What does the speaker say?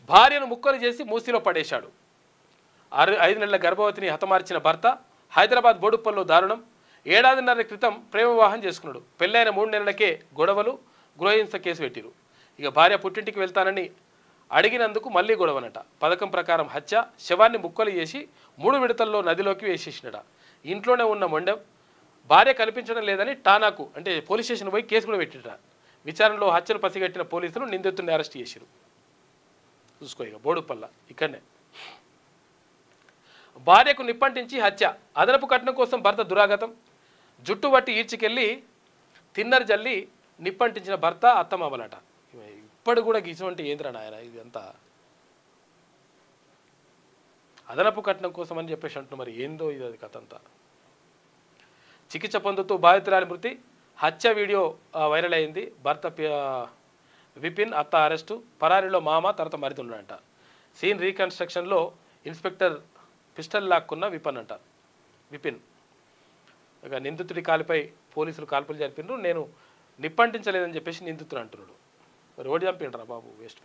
భార్యను ముక్కలు చేసి మూసిలో పడేశాడు. 5 నెలల గర్భవతిని హతమార్చిన భర్త హైదరాబాద్ బోడుప్పల్లో దారుణం. ఏడాదిన్నర క్రితం ప్రేమ వివాహం చేసుకున్నాడు. పెళ్ళైన 3 నెలలకే గొడవలు, గృహహింస కేసు పెట్టిరు. ఇక భార్య పుట్టింటికి వెళ్తానని అడిగినందుకు మళ్ళీ గొడవనట. పథకం ప్రకారం హత్య, శవాన్ని ముక్కలు చేసి 3 విడతల్లో నదిలోకి వేసేసినట. ఇంట్లోనే ఉన్న మొండెం భార్య కనిపించడం లేదని టానాకు అంటే పోలీస్ స్టేషన్ పోయి కేసు కూడా పెట్టిట. విచారణలో హత్యను పసిగట్టిన పోలీసులు నిందితుడిని అరెస్ట్ చేశారు. చూసుకో ఇక బోడుపల్ల ఇక్కడనే భార్యకు నిప్పంటించి హత్య, అదనపు కట్నం కోసం భర్త దురాగతం. జుట్టు పట్టి ఈడ్చికెళ్ళి తిన్నర్ జల్లి నిప్పంటించిన భర్త అత్తమామలట. ఇప్పుడు కూడా ఇటువంటి ఏంద్రా నాయన ఇదంతా అదనపు కట్నం కోసం అని చెప్పేసి అంటున్నారు. మరి ఏందో ఇది అది కథ అంతా. చికిత్స పొందుతూ బాధితురాలి మృతి, హత్య వీడియో వైరల్ అయింది. భర్త విపిన్, అత్త అరెస్టు, పరారీలో మామ, తర్వాత మరితున్నాడంట. సీన్ రీకన్స్ట్రక్షన్లో ఇన్స్పెక్టర్ పిస్టల్ లాక్కున్న విపిన్. ఇక నిందితుడి కాలిపై పోలీసులు కాల్పులు జరిపినారు. నేను నిప్పంటించలేదని చెప్పేసి నిందితుడు అంటున్నాడు. మరి ఓడి చంపిండ్రా బాబు వేస్ట్.